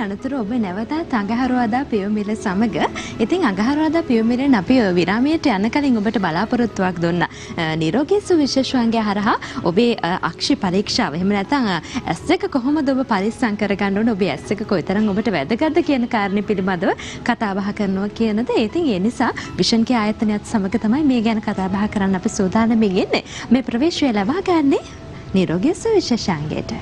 අනතුරු ඔබ නැවතත් අඟහරුවාදා පියවමිල සමග ඉතින් අඟහරුවාදා පියවමිලෙන් අපි විරාමයට යන කලින් ඔබට බලාපොරොත්තුවක් දුන්නා. නිරෝගී සුවිශේෂවංගය හරහා ඔබේ අක්ෂි පරීක්ෂාව එහෙම නැත්නම් S1 කොහොමද ඔබ පරිස්සම් කරගන්න ඕන ඔබේ S1 කොයිතරම් ඔබට වැදගත්ද කියන කාරණේ පිළිබඳව කතා බහ කරනවා කියනද. ඉතින් ඒ නිසා විෂන් කේ ආයතනයත් සමග තමයි මේ ගැන කතා බහ කරන්න අපි සූදානම් ඉන්නේ. මේ ප්‍රවේශය ලබා ගන්නේ නිරෝගී සුවිශේෂාංගයට.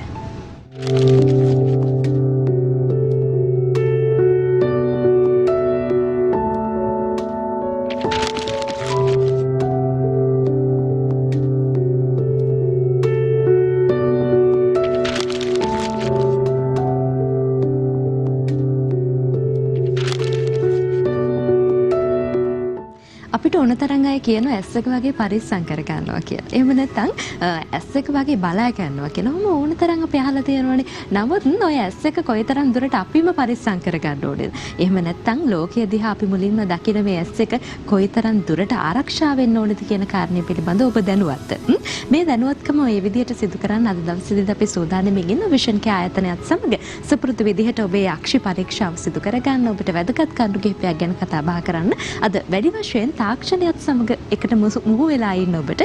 අපිට ඕන තරම් අය කියන S1 වගේ පරිස්සම් කර ගන්නවා කියලා. එහෙම නැත්නම් S1 වගේ බලා ගන්නවා කියලා. ඕන තරම් අපි අහලා තියෙනවානේ. නමුත් ඔය S1 කොයිතරම් දුරට අපිම පරිස්සම් කර ගන්න ඕනේද? එහෙම නැත්නම් ලෝකයේ දිහා අපි මුලින්ම දකින මේ S1 කොයිතරම් දුරට ආරක්ෂා වෙන්න ඕනේද කියන කාරණේ පිළිබඳව ඔබ දැනුවත්ද? මේ දැනුවත්කම මේ විදිහට සිදු කරන්න අද දවසේදී අපි සූදානම් ඉන්න විෂන් කේ ආයතනයත් සමග සුපුරුදු විදිහට ඔබේ අක්ෂි පරීක්ෂාව සිදු කරගන්න ඔබට වැදගත් කරුණු කිහිපයක් ගැන කතා බහ කරන්න අද වැඩි වශයෙන් තාක්ෂණයත් සමග එකට මුහු වෙලා ඉන්න ඔබට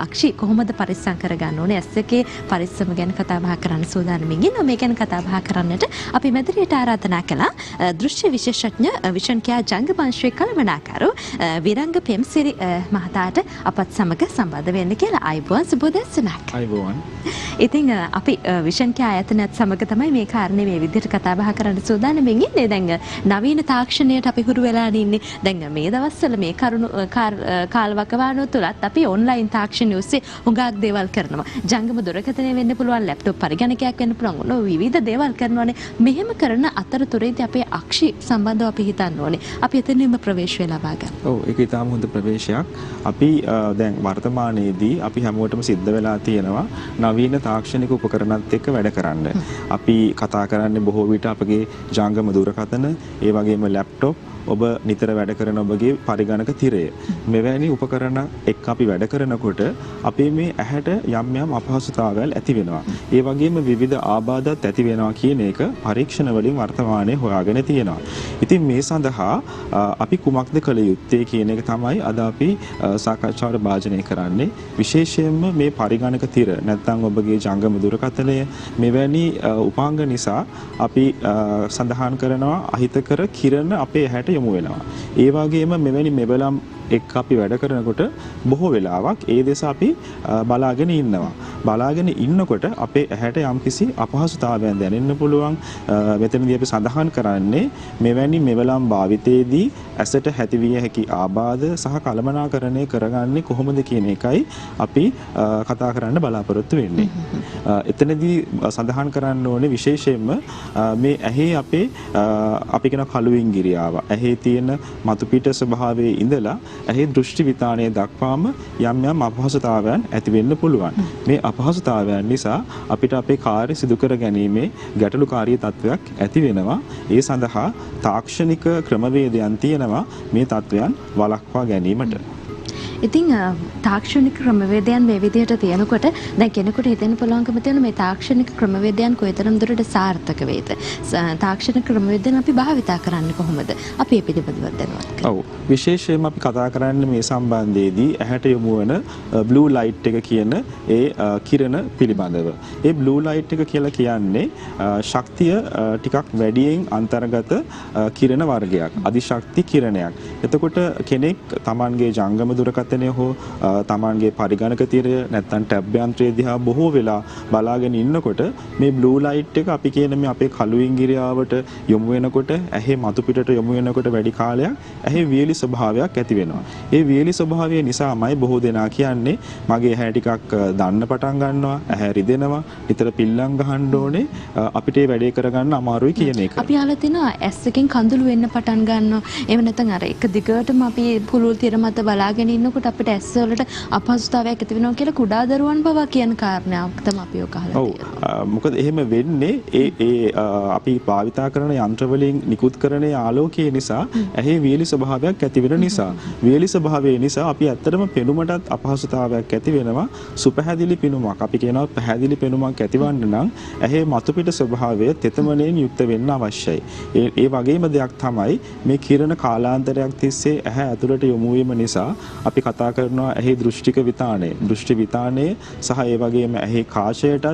අක්ෂි කොහොමද පරිස්සම් කරගන්න ඕනේ S1 පරිස්සම ගැන කතා බහ කරන්න සූදානම් ඉන්න මේ ගැන කතා බහ කරන්නට අපි මෙතනට ආරාධනා කළා දෘශ්‍ය විශේෂඥ විෂන් කේ ජංගමංශයේ කළමනාකරු විරංග පෙම්සිරි මහතාට අපත් සමග සම්බන්ධ වෙන්න කියලා අයබෝන් සුබෝදැසනක්. අයබෝන්. ඉතින් අපි විෂන් කේ ආයතනයත් සමග තමයි මේ කාරණේ මේ විදිහට කතා බහ කරන්න සූදානම් ඉන්නේ. දැන් නවීන තාක්ෂණයට අපි හුරු වෙලා ඉන්නේ. දැන් මේ දවස්වල මේ කරුණු කාලවකවානුව තුලත් අපි ඔන්ලයින් තාක්ෂණය ඔස්සේ හුඟක් දේවල් කරනවා. ජංගම දුරකථනය වෙන්න පුළුවන්, ලැප්ටොප් පරිගණකයක් වෙන්න පුළුවන්. ඔන්න විවිධ දේවල් කරනවානේ. මෙහෙම කරන අතරතුරේදී අපේ අක්ෂි සම්බන්ධව අපි හිතන්න ඕනේ. අපි එතනින්ම ප්‍රවේශය ලබා ගන්න. ඔව් ඒක ඊටාම හොඳ ප්‍රවේශයක්. අපි දැන් වර්තමානයේදී අපි හැමෝටම සිද්ධ වෙලා තියෙනවා නවීන තාක්ෂණික උපකරණත් එක්ක වැඩ කරන්න. අපි කතා කරන්නේ බොහෝ විට අපගේ ජංගම දුරකථන, ඒ වගේම ලැප්ටොප්, ඔබ නිතර වැඩ කරන ඔබගේ පරිගණක තිරය. මෙවැනි උපකරණ එක්ක අපි වැඩ කරනකොට අපේ මේ ඇහැට යම් යම් අපහසුතාවල් ඇති වෙනවා. ඒ වගේම විවිධ ආබාධත් ඇති වෙනවා කියන එක පරීක්ෂණ වලින් වර්තමානයේ හොයාගෙන තියෙනවා. ඉතින් මේ සඳහා අපි කුමක්ද කළ යුත්තේ කියන එක තමයි අද අපි සාකච්ඡාවට භාජනය කරන්නේ. විශේෂයෙන්ම මේ පරිගණක තිර නැත්නම් ඔබගේ ජංගම දුරකථනය මෙවැනි උපාංග නිසා අපි සඳහන් කරනවා අහිතකර කිරණ අපේ ඇහැට යොමු වෙනවා. ඒ වගේම මෙවැනි මෙබලම් එක් අපි වැඩ කරනකොට බොහෝ වෙලාවක් ඒ දෙස අපි බලාගෙන ඉන්නවා. බලාගෙන ඉන්නකොට අපේ ඇහැට යම්කිසි අපහසුතාවයක් දැනෙන්න පුළුවන්. මෙතනදී අපි සඳහන් කරන්නේ මෙවැනි මෙවලම් භාවිතයේදී ඇසට ඇතිවිය හැකි ආබාධ සහ කළමනාකරණය කරගන්නේ කොහොමද කියන එකයි අපි කතා කරන්න බලාපොරොත්තු වෙන්නේ. එතනදී සඳහන් කරන්න ඕනේ විශේෂයෙන්ම මේ ඇහි අපේ අපි කියන කළුවින්ගිරියාව. ඇහි තියෙන මතු පිට ස්වභාවයේ ඉඳලා ඇහි දෘෂ්ටි විතානයේ දක්වාම යම් යම් අපහසුතාවයන් ඇති වෙන්න පුළුවන්. මේ අපහසුතාවයන් නිසා අපිට අපේ කාර්ය සිදු කර ගැනීමේ ගැටලුකාරී තත්වයක් ඇති වෙනවා. ඒ සඳහා තාක්ෂණික ක්‍රමවේදයන් තියෙනවා මේ තත්වයන් වළක්වා ගැනීමට. ඉතින් තාක්ෂණික ක්‍රමවේදයන් මේ විදිහට තියෙනකොට දැන් කෙනෙකුට හිතෙන්න පුළුවන්කම තියෙන මේ තාක්ෂණික ක්‍රමවේදයන් කොයිතරම් දුරට සාර්ථක වේද? තාක්ෂණික ක්‍රමවේදයන් අපි භාවිතා කරන්නේ කොහොමද? අපි මේ පිළිබඳව දැනුවත්. ඔව්. විශේෂයෙන්ම අපි කතා කරන්නේ මේ සම්බන්ධයේදී ඇහැට යොමු වන බ්ලූ ලයිට් එක කියන ඒ කිරණ පිළිබඳව. ඒ බ්ලූ ලයිට් එක කියලා කියන්නේ ශක්තිය ටිකක් වැඩියෙන් අන්තර්ගත කිරණ වර්ගයක්. අධිශක්ති කිරණයක්. එතකොට කෙනෙක් Tamanගේ ජංගම දුරකථනය හෝ Tamanගේ පරිගණක තිරය නැත්නම් ටැබ් යන්ත්‍රය දිහා බොහෝ වෙලා බලාගෙන ඉන්නකොට මේ බ්ලූ ලයිට් එක අපි කියන මේ අපේ කළුවින්ගිරියාවට යොමු වෙනකොට ඇහි මතු පිටට යොමු වෙනකොට වැඩි කාලයක් ඇහි වියලි ස්වභාවයක් ඇති වෙනවා. ඒ වියලි ස්වභාවය නිසාමයි බොහෝ දෙනා කියන්නේ මගේ ඇහැ ටිකක් දන්න පටන් ගන්නවා, ඇහැ රිදෙනවා, නිතර පිල්ලම් ගහන්න ඕනේ, අපිට ඒ වැඩේ කරගන්න අමාරුයි කියන එක. අපි අහලා තිනවා ඇස් එකෙන් කඳුළු වෙන්න පටන් ගන්නවා. එහෙම නැත්නම් අර එක දිගටම අපි පුළුල් තිර මත බලාගෙන ඉන්නකොට කරනකොට අපිට ඇස් වලට අපහසුතාවයක් ඇති වෙනවා කියලා කුඩා දරුවන් පවා කියන කාරණාවක් තමයි අපි ඔක අහලා තියෙන්නේ. මොකද එහෙම වෙන්නේ ඒ අපි භාවිතා කරන යන්ත්‍ර වලින් නිකුත් කරන ආලෝකය නිසා ඇහි වියලි ස්වභාවයක් ඇති වෙන නිසා වියලි ස්වභාවය නිසා අපි ඇත්තටම පෙනුමටත් අපහසුතාවයක් ඇති වෙනවා. සුපැහැදිලි පෙනුමක් අපි කියනවා පැහැදිලි පෙනුමක් ඇතිවන්න නම් ඇහි මතු පිට ස්වභාවය තෙතමනයෙන් යුක්ත වෙන්න අවශ්‍යයි. ඒ වගේම දෙයක් තමයි මේ කිරණ කාලාන්තරයක් තිස්සේ ඇහැ ඇතුළට යොමු වීම නිසා අපි කතා කරනවා ඇහි දෘෂ්ටික විතාණය. දෘෂ්ටි විතාණය සහ ඒ වගේම ඇහි කාචයටත්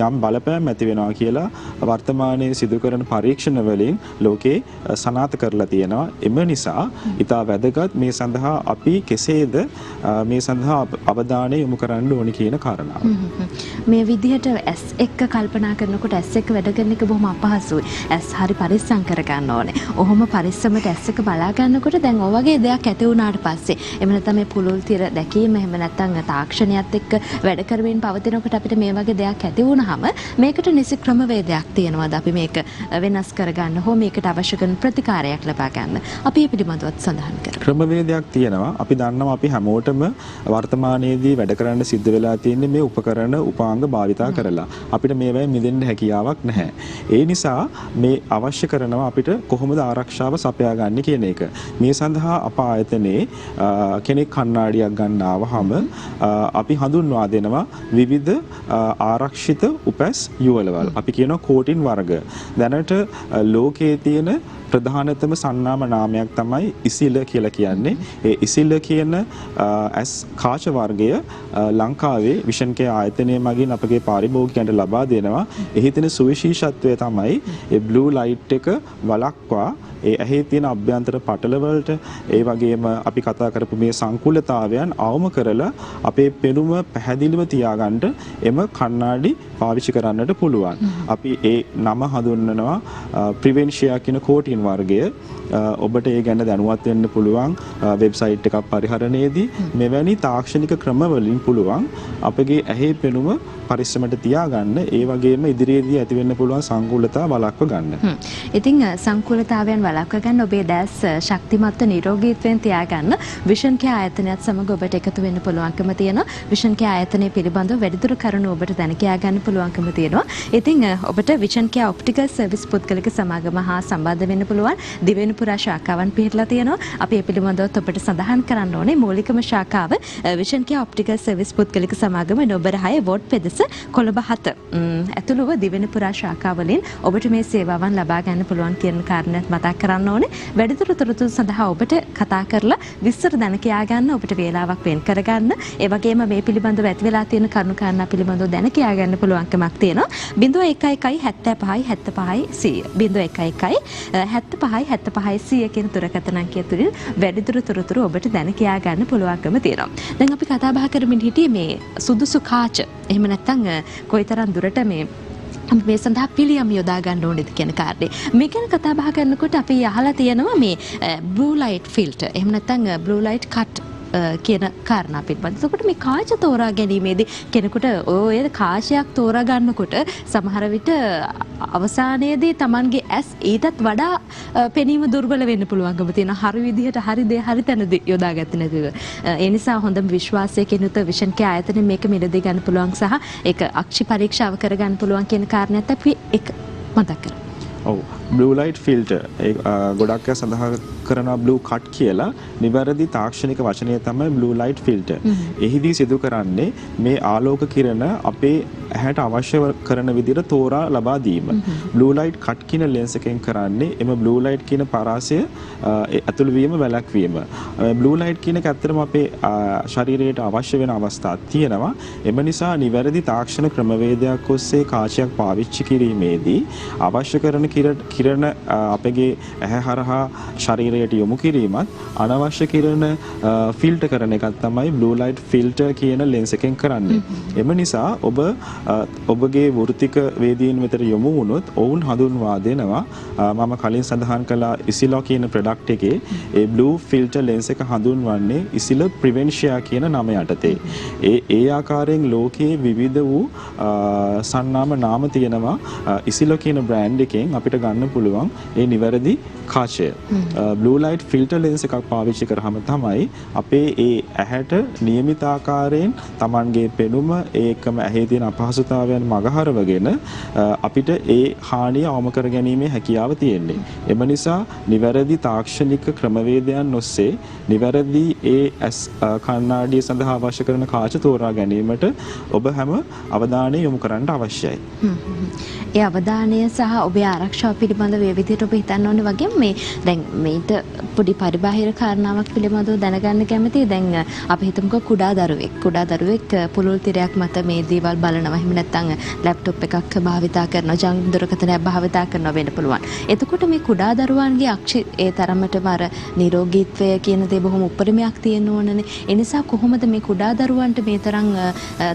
යම් බලපෑම් ඇති වෙනවා කියලා වර්තමානයේ සිදු කරන පරීක්ෂණ වලින් ලෝකේ සනාථ කරලා තියෙනවා. එම නිසා ඊට වැදගත් මේ සඳහා අපි කෙසේද මේ සඳහා අවධානය යොමු කරන්න ඕනි කියන කාරණාව. මේ විදිහට ඇස් එක්ක කල්පනා කරනකොට ඇස් එක්ක වැඩ කරන එක බොහොම අපහසුයි. ඇස් හරි පරිස්සම් කර ගන්න ඕනේ. ඔහොම පරිස්සමට ඇස් එක බලා ගන්නකොට දැන් ඔය වගේ දෙයක් ඇති වුණාට පස්සේ එහෙම නැත්නම් මේ පුලුල් තිර දැකීම එහෙම නැත්නම් තාක්ෂණයත් එක්ක වැඩ කරමින් පවතිනකොට අපිට මේ වගේ දෙයක් ඇති වුණාම මේකට නිසි ක්‍රමවේදයක් තියෙනවාද අපි මේක වෙනස් කරගන්න හෝ මේකට අවශ්‍ය කරන ප්‍රතිකාරයක් ලබා ගන්න අපි මේ පිළිබඳවත් සඳහන් කරමු. ක්‍රමවේදයක් තියෙනවා. අපි දන්නවා අපි හැමෝටම වර්තමානයේදී වැඩ කරන්න සිද්ධ වෙලා තියෙන්නේ මේ උපකරණ උපාංග භාවිතා කරලා. අපිට මේවායින් මිදෙන්න හැකියාවක් නැහැ. ඒ නිසා මේ අවශ්‍ය කරනවා අපිට කොහොමද ආරක්ෂාව සපයා ගන්න කියන එක. මේ සඳහා අප ආයතනයේ කෙනෙක් කණ්ණාඩියක් ගන්න ආවහම අපි හඳුන්වා දෙනවා විවිධ ආරක්ෂිත උපැස් යුවලවල්. අපි කියනවා කෝටින් වර්ග. දැනට ලෝකයේ තියෙන ප්‍රධානතම සන්නාම නාමයක් තමයි ඉසිල කියලා කියන්නේ. ඒ ඉසිල කියන ඇස් කාච වර්ගය ලංකාවේ විෂන් කේ ආයතනය මගින් අපගේ පාරිභෝගිකයන්ට ලබා දෙනවා. එහි තියෙන සුවිශේෂත්වය තමයි ඒ බ්ලූ ලයිට් එක වළක්වා ඒ ඇහි තියෙන අභ්‍යන්තර පටල වලට ඒ වගේම අපි කතා කරපු මේ සංකූලතාවයන් අවම කරලා අපේ පෙනුම පැහැදිලිව තියාගන්න එම කණ්ණාඩි පාවිච්චි කරන්නට පුළුවන්. අපි ඒ නම හඳුන්වනවා ප්‍රිවෙන්ෂියා කියන කෝටින් වර්ගය. ඔබට ඒ ගැන දැනුවත් වෙන්න පුළුවන් වෙබ්සයිට් එකක් පරිහරණයේදී. මෙවැනි තාක්ෂණික ක්‍රම වලින් පුළුවන් අපගේ ඇහි පෙනුම පරිස්සමට තියාගන්න. ඒ වගේම ඉදිරියේදී ඇති වෙන්න පුළුවන් සංකූලතාව වළක්ව ගන්න. ඉතින් සංකූලතාවයන් වළක්ව ගන්න ඔබේ දැස් ශක්තිමත්ව නිරෝගීත්වයෙන් තියාගන්න විෂන් කේ ආයතනයත් සමග ඔබට එකතු වෙන්න පුළුවන්කම තියෙනවා. විෂන් කේ ආයතනය පිළිබඳව වැඩිදුර කරුණු ඔබට දැන කියා ගන්න පුළුවන්කම තියෙනවා. ඉතින් ඔබට විෂන් කේ ඔප්ටිකල් සර්විස් පුද්ගලික සමාගම හා සම්බන්ධ වෙන්න පුළුවන්. දිවෙනපුරා ශාඛාවන් පිහිටලා තියෙනවා. අපි ඒ පිළිබඳව ඔබට සඳහන් කරන්න ඕනේ මූලිකම ශාඛාව විෂන් කේ ඔප්ටිකල් සර්විස් පුද්ගලික සමාගම නොබර 6 වෝඩ් පෙදෙස කොළඹ 7 ඇතුළුව දිවෙනපුරා ශාඛාවලින් ඔබට මේ සේවාවන් ලබා ගන්න පුළුවන් කියන කාරණාත් මතක් කරන්න ඕනේ. වැඩිදුර තොරතුරු සඳහා ඔබට කතා කරලා විස්තර දැන කියා ගන්න ඔබට වේලාවක් වෙන් කරගන්න. ඒ වගේම මේ පිළිබඳව ඇති වෙලා තියෙන කරුණු කාරණා පිළිබඳව දැන කියා ගන්න පුළුවන්කමක් තියෙනවා. 0111 75 75 100 0111 75 75 100 කියන දුරකථන අංකය තුලින් වැඩිදුර තොරතුරු ඔබට දැන කියා ගන්න පුළුවන්කම තියෙනවා. දැන් අපි කතා බහ කරමින් හිටියේ මේ සුදුසු කාච. එහෙම නැත්නම් කොයිතරම් දුරට මේ සඳහා පිළියම් යොදා ගන්න ඕනේද කියන කාරණේ. මේ ගැන කතා බහ කරනකොට අපි අහලා තියෙනවා මේ බ්ලූ ලයිට් ෆිල්ටර්. එහෙම නැත්නම් බ්ලූ ලයිට් කට් කියන කාරණා පිළිබඳව. ඒකට මේ කාච තෝරා ගැනීමේදී කෙනෙකුට ඔය කාචයක් තෝරා ගන්නකොට සමහර විට අවසානයේදී Tamanගේ ඇස් ඊටත් වඩා පෙනීම දුර්වල වෙන්න පුළුවන්කම තියෙනවා. හරි විදිහට හරි දේ හරි තැනදී යොදාගත්තේ නැතිව. ඒ නිසා හොඳම විශ්වාසයකින් යුත විෂන් කේ ආයතනය මේක මිලදී ගන්න පුළුවන් සහ ඒක අක්ෂි පරීක්ෂාව කරගන්න පුළුවන් කියන කාරණාත් අපි ඒක මතක් කරමු. ඔව් බ්ලූ ලයිට් ෆිල්ටර් ඒ ගොඩක් අය සඳහන් කරනවා බ්ලූ කට් කියලා. නිවැරදි තාක්ෂණික වචනය තමයි බ්ලූ ලයිට් ෆිල්ටර්. එහිදී සිදු කරන්නේ මේ ආලෝක කිරණ අපේ ඇහැට අවශ්‍ය කරන විදිහට තෝරා ලබා දීම. බ්ලූ ලයිට් කට් කියන ලෙන්ස් එකෙන් කරන්නේ එම බ්ලූ ලයිට් කියන පරාසය ඇතුළු වීම වැළැක්වීම. බ්ලූ ලයිට් කියන එක ඇත්තටම අපේ ශරීරයට අවශ්‍ය වෙන අවස්ථා තියෙනවා. එම නිසා නිවැරදි තාක්ෂණ ක්‍රමවේදයක් ඔස්සේ කාචයක් පාවිච්චි කිරීමේදී අවශ්‍ය කරන කිරණ අපගේ ඇහැ හරහා ශරීරයට යොමු කිරීමත් අනවශ්‍ය කිරණ ෆිල්ටර් කරන එකක් තමයි බ්ලූ ලයිට් ෆිල්ටර් කියන ලෙන්ස් එකෙන් කරන්නේ. එම නිසා ඔබගේ වෘත්තික වේදීන් වෙතට යොමු වුණොත් ඔවුන් හඳුන්වා දෙනවා මම කලින් සඳහන් කළා ඉසිලෝ කියන ප්‍රොඩක්ට් එකේ ඒ බ්ලූ ෆිල්ටර් ලෙන්ස් එක හඳුන්වන්නේ ඉසිල ප්‍රිවෙන්ෂියා කියන නම යටතේ. ඒ ආකාරයෙන් ලෝකයේ විවිධ වූ සන්නාම නාම තියෙනවා. ඉසිලෝ කියන බ්‍රෑන්ඩ් එකෙන් අපිට ගන්න පුළුවන් ඒ නිවැරදි කාචය. බ්ලූ ලයිට් ෆිල්ටර් ලෙන්ස් එකක් පාවිච්චි කරාම තමයි අපේ ඒ ඇහැට නියමිත ආකාරයෙන් Tamanගේ පෙනුම ඒකම ඇහි තියෙන අපහසුතාවයන් මගහරවගෙන අපිට ඒ හානිය අවම කර ගැනීමේ හැකියාව තියෙන්නේ. එම නිසා නිවැරදි තාක්ෂණික ක්‍රමවේදයන් ඔස්සේ නිවැරදි ඒ කණ්ණාඩිය සඳහා අවශ්‍ය කරන කාච තෝරා ගැනීමට ඔබ හැම අවධානය යොමු කරන්න අවශ්‍යයි. ඒ අවධානය සහ ඔබේ ආරක්ෂාව පිළිබඳව මේ විදිහට ඔබ හිතන්න ඕනේ වගේම මේ දැන් මේට පොඩි පරිබාහිර කාරණාවක් පිළිබඳව දැනගන්න කැමතියි. දැන් අපි හිතමුකෝ කුඩා දරුවෙක් පුළුල් තිරයක් මත මේ දේවල් බලනවා. එහෙම නැත්නම් ලැප්ටොප් එකක් භාවිතා කරනවා, ජංග දුරකථනයක් භාවිතා කරනවා වෙන්න පුළුවන්. එතකොට මේ කුඩා දරුවන්ගේ අක්ෂි ඒ තරමටම අර නිරෝගීත්වය කියන දේ බොහොම උපරිමයක් තියෙන්න ඕනනේ. ඒ නිසා කොහොමද මේ කුඩා දරුවන්ට මේ තරම්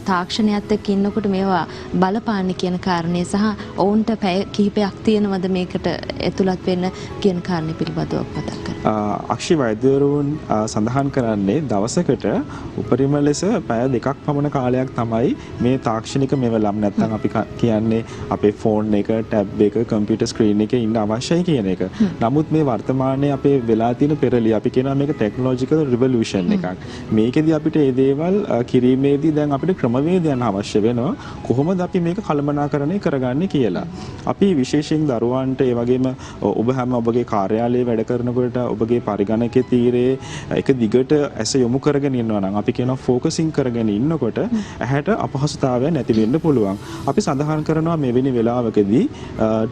තාක්ෂණයත් එක්ක ඉන්නකොට මේවා බලපාන්නේ කියන කාරණේ සහ ඔවුන්ට පැය කිහිපයක් තියෙනවද මේකට ඇතුළත් වෙන්න කියන කාරණේ පිළිබඳව මතක් කරන්න. අක්ෂි වෛද්‍යවරුන් සඳහන් කරන්නේ දවසකට උපරිම ලෙස පැය 2ක් පමණ කාලයක් තමයි මේ තාක්ෂණික මෙවලම් නැත්නම් අපි කියන්නේ අපේ ෆෝන් එක, ටැබ් එක, කම්පියුටර් ස්ක්‍රීන් එකේ ඉන්න අවශ්‍යයි කියන එක. නමුත් මේ වර්තමානයේ අපේ වෙලා තියෙන පෙරලිය අපි කියනවා මේක ටෙක්නොලොජිකල් රිවොලූෂන් එකක්. මේකෙදි අපිට මේ දේවල් කිරීමේදී දැන් අපිට ක්‍රමවේදයන් අවශ්‍ය වෙනවා. කොහොමද අපි මේක කළමනාකරණය කරගන්නේ කියලා. අපි විශේෂයෙන් දරුවන්ට ඒ වගේම ඔබ හැම ඔබගේ කාර්යාලයේ වැඩ කරනකොට ඔබගේ පරිගණකයේ තීරයේ එක දිගට ඇස යොමු කරගෙන ඉන්නවා නම් අපි කියනවා ફોකසින් කරගෙන ඉන්නකොට ඇහැට අපහසුතාවයක් නැති වෙන්න පුළුවන්. අපි සඳහන් කරනවා මෙවැනි වෙලාවකදී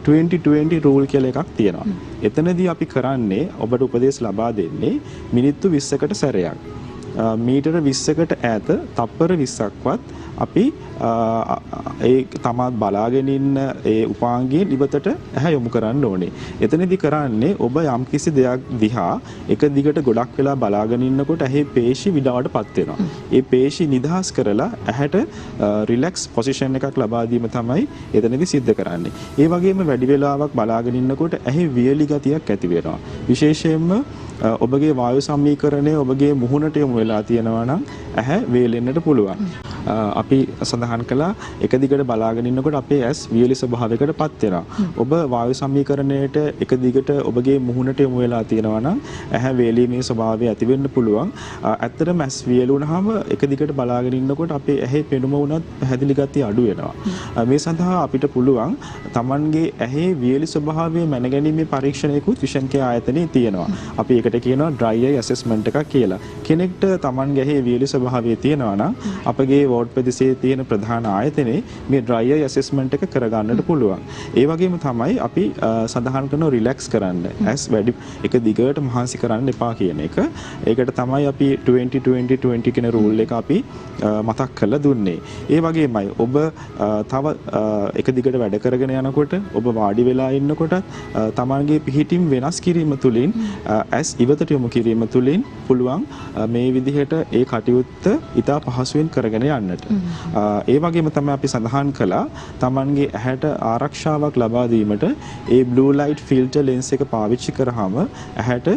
20-20 රූල් කියලා එකක් තියෙනවා. එතනදී අපි කරන්නේ ඔබට උපදෙස් ලබා දෙන්නේ මිනිත්තු 20කට සැරයක්. මීටර 20කට ඈත තප්පර 20ක්වත් අපි ඒ තමා බලාගෙන ඉන්න ඒ උපාංගයෙන් ඉවතට ඇහැ යොමු කරන්න ඕනේ. එතනදී කරන්නේ ඔබ යම්කිසි දෙයක් දිහා එක දිගට ගොඩක් වෙලා බලාගෙන ඉන්නකොට ඇහි පේශි විඩාවටපත් වෙනවා. ඒ පේශි නිදහස් කරලා ඇහැට රිලැක්ස් පොසිෂන් එකක් ලබා දීම තමයි එතනදී සිද්ධ කරන්නේ. ඒ වගේම වැඩි වෙලාවක් බලාගෙන ඉන්නකොට ඇහි වියලි ගතියක් ඇති වෙනවා. විශේෂයෙන්ම ඔබගේ වායු සමීකරණය ඔබගේ මුහුණට යොමු වෙලා තියෙනවා නම් ඇහැ වේලෙන්නට පුළුවන්. අපි සඳහන් කළා එක දිගට බලාගෙන ඉන්නකොට අපේ ඇස් වියලි ස්වභාවයකටපත් වෙනවා. ඔබ වායු සමීකරණයට එක දිගට ඔබගේ මුහුණට යොමු වෙලා තියෙනවා නම් ඇහැ වේලීමේ ස්වභාවය ඇති වෙන්න පුළුවන්. ඇත්තටම ඇස් වියලුනහම එක දිගට බලාගෙන ඉන්නකොට අපේ ඇහි පෙනුම උනත් පැහැදිලි ගතිය අඩු වෙනවා. මේ සඳහා අපිට පුළුවන් Tamanගේ ඇහි වියලි ස්වභාවය මැනගැනීමේ පරීක්ෂණයකුත් විෂන් කේ ආයතනයේ තියෙනවා. අපි ඒකට කියනවා dry eye assessment එකක් කියලා. කෙනෙක්ට Tamanගේ ඇහි වියලි ස්වභාවය තියෙනවා නම් අපගේ වෝඩ් ප්‍රදේශයේ තියෙන ප්‍රධාන ආයතනයේ මේ dry eye assessment එක කරගන්නට පුළුවන්. ඒ වගේම තමයි අපි සඳහන් කරන රිලැක්ස් කරන්න. ඇස් වැඩි එක දිගට මහන්සි කරන්න එපා කියන එක. ඒකට තමයි අපි 20-20-20 කියන රූල් එක අපි මතක් කරලා දුන්නේ. ඒ වගේමයි ඔබ තව එක දිගට වැඩ කරගෙන යනකොට ඔබ වාඩි වෙලා ඉන්නකොට තමන්ගේ පිහිටින් වෙනස් කිරීම තුළින් ඇස් ඉවතට යොමු කිරීම තුළින් පුළුවන් මේ විදිහට ඒ කටයුත්ත ඉතා පහසුවෙන් කරගෙන යන්නට. ඒ වගේම තමයි අපි සඳහන් කළා තමන්ගේ ඇහැට ආරක්ෂාවක් ලබා දීමට ඒ බ්ලූ ලයිට් ෆිල්ටර් ලෙන්ස් එක පාවිච්චි කරාම ඇහැට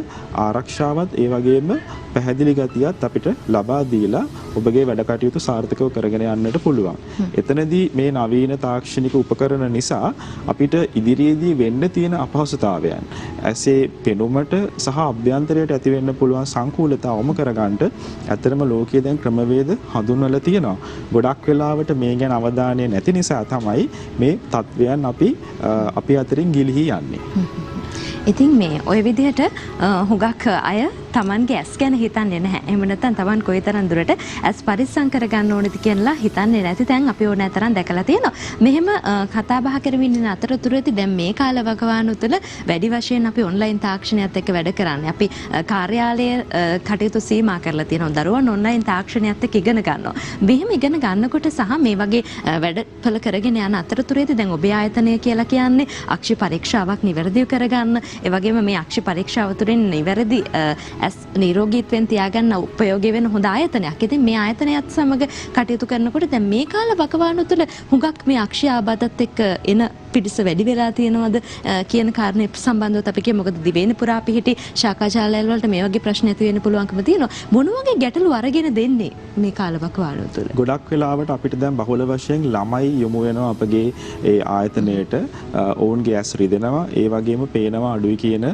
ආරක්ෂාවත් ඒ වගේම පැහැදිලි ගතියත් අපිට ලබා දීලා ඔබගේ වැඩ කටයුතු සාර්ථකව කරගෙන යන්නට පුළුවන්. එතනදී මේ නවීන තාක්ෂණික උපකරණ නිසා අපිට ඉදිරියේදී වෙන්න තියෙන අපහසුතාවයන් ඇසේ පෙනුමට සහ අභ්‍යන්තරයට ඇති වෙන්න පුළුවන් සංකූලතාවම කරගන්නට ඇත්තටම ලෝකයේ දැන් ක්‍රමවේද හඳුන්වලා තියෙනවා. ගොඩක් වෙලාවට මේ ගැන අවධානය නැති නිසා තමයි මේ තත්වයන් අපි අතරින් ගිලිහි යන්නේ. ඉතින් මේ ওই විදිහට හුඟක් අය Tamanගේ ඇස් ගැන හිතන්නේ නැහැ. එහෙම නැත්නම් Taman කොයිතරම් දුරට ඇස් පරිස්සම් කරගන්න ඕනද කියලා හිතන්නේ නැති තැන් අපි ඕන තරම් දැකලා තියෙනවා. මෙහෙම කතා බහ කරමින් ඉන්න අතරතුරදී දැන් මේ කාල වකවානු තුළ වැඩි වශයෙන් අපි ඔන්ලයින් තාක්ෂණයත් එක්ක වැඩ කරන්නේ. අපි කාර්යාලයේ කටයුතු සීමා කරලා තියෙනවා. දරුවන් ඔන්ලයින් තාක්ෂණයත් එක්ක ඉගෙන ගන්නවා. මෙහෙම ඉගෙන ගන්නකොට සහ මේ වගේ වැඩපළ කරගෙන යන අතරතුරදී දැන් ඔබේ ආයතනය කියලා කියන්නේ අක්ෂි පරීක්ෂාවක් නිවැරදිව කරගන්න. ඒ වගේම මේ අක්ෂි පරීක්ෂාව තුළින් නිවැරදි ඇස් නිරෝගීත්වයෙන් තියාගන්න උපයෝගී වෙන හොඳ ආයතනයක්. ඉතින් මේ ආයතනයත් සමග කටයුතු කරනකොට දැන් මේ කාල වකවානු තුළ හුඟක් මේ අක්ෂි ආබාධත් එක්ක එන පිරිස වැඩි වෙලා තියෙනවද කියන කාරණේ සම්බන්ධව අපි කියමු. මොකද දිවයින පුරා පිහිටි ශාකාචාලයල් වලට මේ වගේ ප්‍රශ්න ඇති වෙන්න පුළුවන්කම තියෙනවා. මොන වගේ ගැටලු අරගෙන දෙන්නේ මේ කාලවකවානුව තුළ? ගොඩක් වෙලාවට අපිට දැන් බහුල වශයෙන් ළමයි යොමු වෙනවා අපගේ ඒ ආයතනයට. ඔවුන්ගේ ඇස් රිදෙනවා, ඒ වගේම පේනවා අඩුයි කියන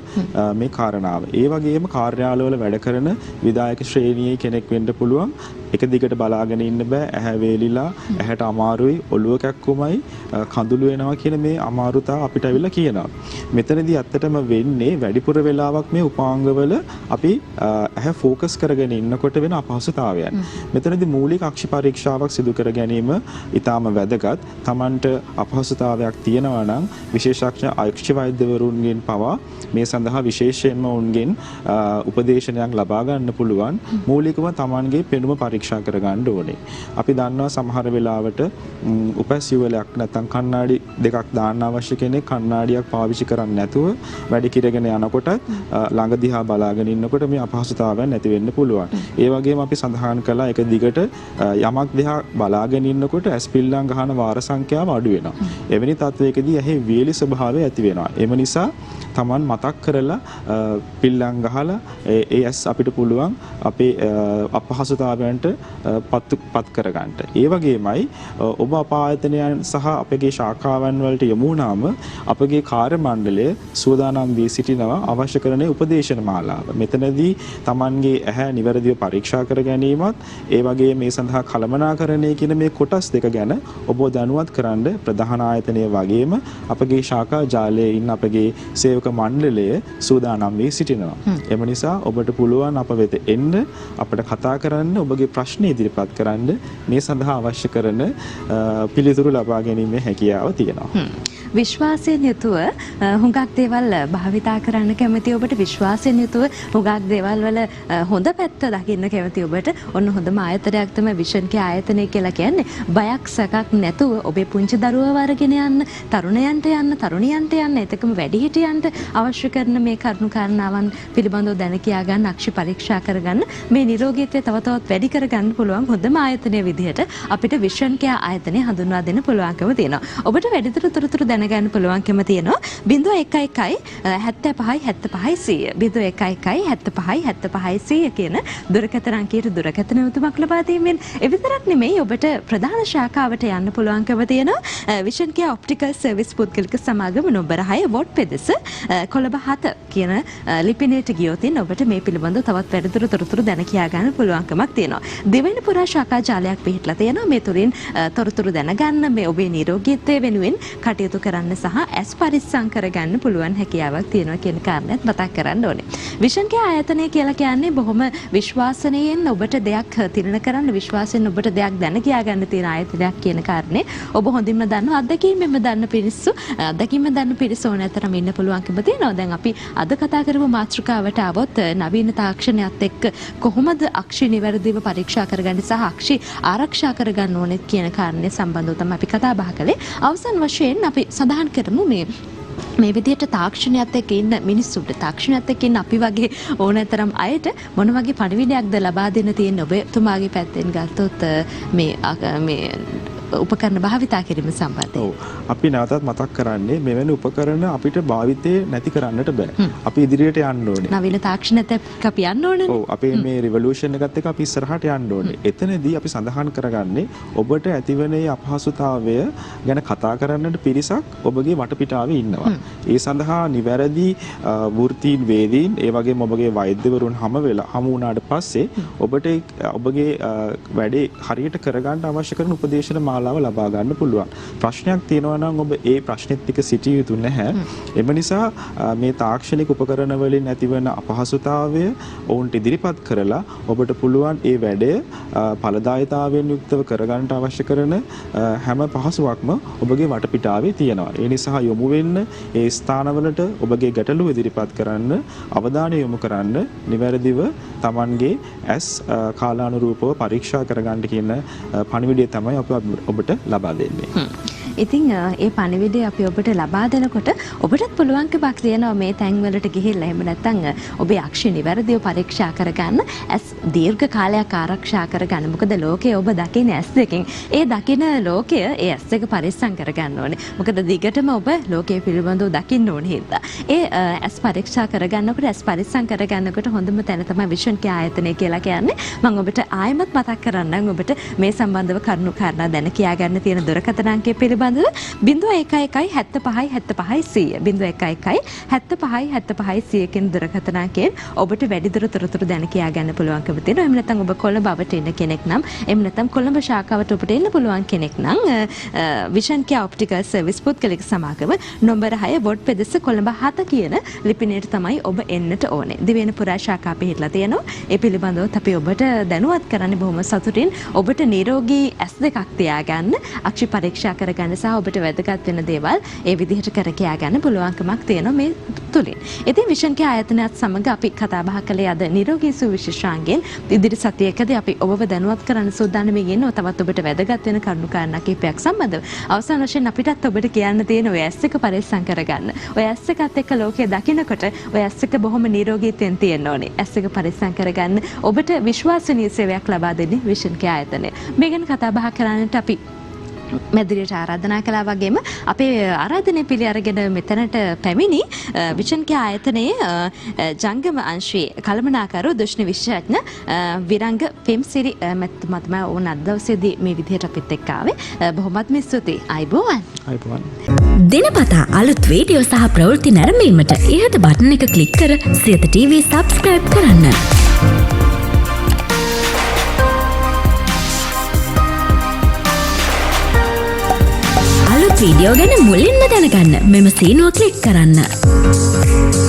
මේ කාරණාව. ඒ වගේම කාර්යාලවල වැඩ කරන විධායක ශ්‍රේණියේ කෙනෙක් වෙන්න පුළුවන්. එක දිගට බලාගෙන ඉන්න බෑ, ඇහැ වේලිලා, ඇහැට අමාරුයි, ඔළුව කැක්කුමයි, කඳුළු වෙනවා කියන මේ අමාරුතාව අපිට අවිලා කියනවා. මෙතනදී ඇත්තටම වෙන්නේ වැඩිපුර වෙලාවක් මේ උපාංගවල අපි ඇහැ ෆෝකස් කරගෙන ඉන්නකොට වෙන අපහසුතාවයන්. මෙතනදී මූලික අක්ෂි පරීක්ෂාවක් සිදු කර ගැනීම ඉතාම වැදගත්. Tamanට අපහසුතාවයක් තියෙනවා නම් විශේෂඥ අක්ෂි වෛද්‍යවරුන්ගෙන් පවා මේ සඳහා විශේෂයෙන්ම උන්ගෙන් උපදේශනයක් ලබා ගන්න පුළුවන්. මූලිකව Tamanගේ පෙනුම පරීක්ෂා කර ගන්න ඕනේ. අපි දන්නවා සමහර වෙලාවට උපැස් යුවලයක් නැත්නම් කණ්ණාඩි දෙකක් දාන්න අවශ්‍ය කෙනෙක් කණ්ණාඩියක් පාවිච්චි කරන්නේ නැතුව වැඩි කිරගෙන යනකොට ළඟ දිහා බලාගෙන ඉන්නකොට මේ අපහසුතාවයන් නැති වෙන්න පුළුවන්. ඒ වගේම අපි සඳහන් කළා එක දිගට යමක් දිහා බලාගෙන ඉන්නකොට ඇස් පිල්ලම් ගහන වාර සංඛ්‍යාව අඩු වෙනවා. එවැනි තත්වයකදී ඇහි වියලි ස්වභාවය ඇති වෙනවා. එම නිසා Taman මතක් කරලා පිල්ලම් ගහලා ඒ ඇස් අපිට පුළුවන් අපේ අපහසුතාවයන්ට පත් කරගන්න. ඒ වගේමයි ඔබ අපායතනයන් සහ අපගේ ශාඛාවන් වලට යොමු වුණාම අපගේ කාර්ය මණ්ඩලය සූදානම් වී සිටිනවා අවශ්‍ය කරන උපදේශන මාලාව. මෙතනදී Tamanගේ ඇහැ නිවැරදිව පරීක්ෂා කර ගැනීමත් ඒ වගේ මේ සඳහා කළමනාකරණය කියන මේ කොටස් දෙක ගැන ඔබ දැනුවත් කරන්න ප්‍රධාන ආයතනය වගේම අපගේ ශාඛා ජාලයේ ඉන්න අපගේ සේවක මණ්ඩලය සූදානම් වී සිටිනවා. එම නිසා ඔබට පුළුවන් අප වෙත එන්න, අපට කතා කරන්න, ඔබගේ ප්‍රශ්න ඉදිරිපත් කරන්න. මේ සඳහා අවශ්‍ය කරන පිළිතුරු ලබා ගැනීමේ හැකියාව තියෙනවා. විශ්වාසයෙන් යුතුව හුඟක් දේවල් භාවිතා කරන්න කැමති ඔබට, විශ්වාසයෙන් යුතුව හුඟක් දේවල් වල හොඳ පැත්ත දකින්න කැමති ඔබට ඔන්න හොඳම ආයතනයක් තමයි විෂන් කේ ආයතනය කියලා කියන්නේ. බයක් සැකක් නැතුව ඔබේ පුංචි දරුවව අරගෙන යන්න, තරුණයන්ට යන්න, තරුණියන්ට යන්න, එතකම වැඩිහිටියන්ට අවශ්‍ය කරන මේ කරුණු කාරණාවන් පිළිබඳව දැන කියා ගන්න, අක්ෂි පරීක්ෂා කරගන්න, මේ නිරෝගීත්වය තව තවත් වැඩි කරගන්න පුළුවන් හොඳම ආයතනය විදිහට අපිට විෂන් කේ ආයතනය හඳුන්වා දෙන්න පුළුවන්කම තියෙනවා. ඔබට වැඩිදුර තොරතුරු දැනගන්න පුළුවන්කම තියෙනවා 0111 75 75 100 0111 75 75 100 කියන දුරකථන අංකයට දුරකථන උතුමක් ලබා දීමෙන් ඒ විතරක් නෙමෙයි ඔබට ප්‍රධාන ශාඛාවට යන්න පුළුවන්කම තියෙනවා විෂන් කියා ඔප්ටිකල් සර්විස් පුද්ගලික සමාගම නොබර 6 වොට් පෙදෙස කොළඹ 7 කියන ලිපිනයට ගියොත් ඔබට මේ පිළිබඳව තවත් වැඩිදුර තොරතුරු දැන කියා ගන්න පුළුවන්කමක් තියෙනවා. දෙවෙනි පුරා ශාඛා ජාලයක් පිහිටලා තියෙනවා. මේ තුලින් තොරතුරු දැනගන්න, මේ ඔබේ නිරෝගීත්වය වෙනුවෙන් කටයුතු කරන්න සහ ඇස් පරිස්සම් කරගන්න පුළුවන් හැකියාවක් තියෙනවා කියන කාරණේත් මතක් කරන්න ඕනේ. විෂන් කේ ආයතනය කියලා කියන්නේ බොහොම විශ්වාසනීයෙන් ඔබට දෙයක් තිරණ කරන්න, විශ්වාසයෙන් ඔබට දෙයක් දැන කියා ගන්න තියෙන ආයතනයක් කියන කාරණේ ඔබ හොඳින්ම දන්නවා. අත්දැකීමෙන්ම දන්න පිරිස ඕනෑතරම් ඉන්න පුළුවන්කම තියෙනවා. දැන් අපි අද කතා කරපු මාතෘකාවට આવොත් නවීන තාක්ෂණයත් එක්ක කොහොමද අක්ෂි නිවැරදිව පරීක්ෂා කරගන්නේ සහ අක්ෂි ආරක්ෂා කරගන්න ඕනේ කියන කාරණේ සම්බන්ධව තමයි අපි කතා බහ කළේ. අවසන් වශයෙන් අපි සඳහන් කරමු මේ විදිහට තාක්ෂණයත් එක්ක ඉන්න මිනිස්සුන්ට, තාක්ෂණයත් එක්ක ඉන්න අපි වගේ ඕනෑතරම් අයට මොන වගේ පණිවිඩයක්ද ලබා දෙන්න තියෙන්නේ ඔබතුමාගේ පැත්තෙන් ගත්තොත් මේ උපකරණ භාවිතා කිරීම සම්බන්ධයෙන්? අපි නැවතත් මතක් කරන්නේ මෙවැනි උපකරණ අපිට භාවිතේ නැති කරන්නට බෑ. අපි ඉදිරියට යන්න ඕනේ. නවීන තාක්ෂණයත් එක්ක අපි යන්න ඕනේ. අපේ මේ රිවොලූෂන් එකත් එක්ක අපි ඉස්සරහට යන්න ඕනේ. එතනදී අපි සඳහන් කරගන්නේ ඔබට ඇතිවන මේ අපහසුතාවය ගැන කතා කරන්නට පිරිසක් ඔබගේ වටපිටාවේ ඉන්නවා. ඒ සඳහා නිවැරදි වෘත්තීන් වේදීන් ඒ වගේම ඔබගේ වෛද්‍යවරුන් හමු වුණාට පස්සේ ඔබට ඔබගේ වැඩේ හරියට කරගන්න අවශ්‍ය කරන උපදේශන මාලාව ලබා ගන්න පුළුවන්. ප්‍රශ්නයක් තියෙනවා නම් ඔබ ඒ ප්‍රශ්නෙත් එක්ක සිටිය යුතු නැහැ. එම නිසා මේ තාක්ෂණික උපකරණ වලින් ඇතිවන අපහසුතාවය ඔවුන්ට ඉදිරිපත් කරලා ඔබට පුළුවන් ඒ වැඩය ඵලදායීතාවයෙන් යුක්තව කරගන්නට අවශ්‍ය කරන හැම පහසුවක්ම ඔබගේ වටපිටාවේ තියෙනවා. ඒ නිසා යොමු වෙන්න ඒ ස්ථානවලට ඔබගේ ගැටලුව ඉදිරිපත් කරන්න, අවධානය යොමු කරන්න, නිවැරදිව Tamanගේ ඇස් කාලානුරූපව පරීක්ෂා කරගන්න කියන පණිවිඩය තමයි ඔබට ලබා දෙන්නේ. ඉතින් ඒ පණිවිඩය අපි ඔබට ලබා දෙනකොට ඔබටත් පුළුවන්කමක් තියෙනවා මේ තැන්වලට ගිහිල්ලා එහෙම නැත්නම් ඔබේ අක්ෂි නිවැරදිව පරීක්ෂා කරගන්න, ඇස් දීර්ඝ කාලයක් ආරක්ෂා කරගන්න. මොකද ලෝකයේ ඔබ දකින ඇස් දෙකෙන් ඒ දකින ලෝකය ඒ ඇස් දෙක පරිස්සම් කරගන්න ඕනේ. මොකද දිගටම ඔබ ලෝකයේ පිළිබඳව දකින්න ඕනේ හින්දා. ඒ ඇස් පරීක්ෂා කරගන්නකොට ඇස් පරිස්සම් කරගන්නකොට හොඳම තැන තමයි විෂන් කේ ආයතනය කියලා කියන්නේ. මම ඔබට ආයෙමත් මතක් කරන්නම් ඔබට මේ සම්බන්ධව කරුණු කාරණා දැන කියා ගන්න තියෙන දුරකථන අංකය පිළිබඳව 0111 75 75 100 75 කින් දුරකථන අංකයෙන් ඔබට වැඩිදුර තොරතුරු දැන කියා ගන්න පුළුවන්කම තියෙනවා. එහෙම නැත්නම් ඔබ කොළඹ අවට ඉන්න කෙනෙක් නම් එහෙම නැත්නම් කොළඹ ශාඛාවට ඔබට එන්න පුළුවන් කෙනෙක් නම් විෂන් කියා ඔප්ටිකල් සර්විස් පුද්ගලික සමාගම නම්බර 6 වොඩ් පෙදෙස කොළඹ 7 කියන ලිපිනයට තමයි ඔබ එන්නට ඕනේ. දිවයින පුරා ශාඛා පිහිටලා තියෙනවා. ඒ පිළිබඳව අපි ඔබට දැනුවත් කරන්නේ බොහොම සතුටින්. ඔබට නිරෝගී ඇස් දෙකක් තියාගන්න, අක්ෂි පරීක්ෂා කරගන්න සහ ඔබට වැදගත් වෙන දේවල් ඒ විදිහට කර කියා ගන්න පුළුවන්කමක් තියෙනවා මේ තුලින්. ඉතින් විෂන් කේ ආයතනයත් සමග අපි කතා බහ කළේ අද නිරෝගී සුව විශේෂාංගයෙන්. ඉදිරි සතියේකදී අපි ඔබව දැනුවත් කරන්න සූදානම්ින් ඉන්නවා. තවත් ඔබට වැදගත් වෙන කරුණු කාරණා කිහිපයක් සම්බන්ධව. අවසාන වශයෙන් අපිටත් ඔබට කියන්න තියෙන ඔය ඇස් එක පරිස්සම් කරගන්න. ඔය ඇස් එකත් එක්ක ලෝකය දකිනකොට ඔය ඇස් එක බොහොම නිරෝගීත්වයෙන් තියෙන්න ඕනේ. ඇස් එක පරිස්සම් කරගන්න ඔබට විශ්වාසනීය සේවයක් ලබා දෙන්නේ විෂන් කේ ආයතනය. මේ ගැන කතා බහ කරන්නට අපි මැදිරියට ආරාධනා කළා වගේම අපේ ආරාධනය පිළි අරගෙන මෙතනට පැමිණි විෂන් කේ ආයතනයේ ජංගම අංශයේ කළමනාකරු දුෂ්ණ විශේෂඥ විරංග පෙම්සිරි මැතිතුමා තමයි ඕන අද දවසේදී මේ විදිහට අපිත් එක්ක ආවේ. බොහොමත්ම ස්තුතියි. අයබෝවන්. අයබෝවන්. දිනපතා අලුත් වීඩියෝ සහ ප්‍රවෘත්ති නැරඹීමට ඉහත බටන් එක ක්ලික් කර සියත TV subscribe කරන්න. වීඩියෝ ගැන මුලින්ම දැනගන්න මෙම සීනුව ක්ලික් කරන්න.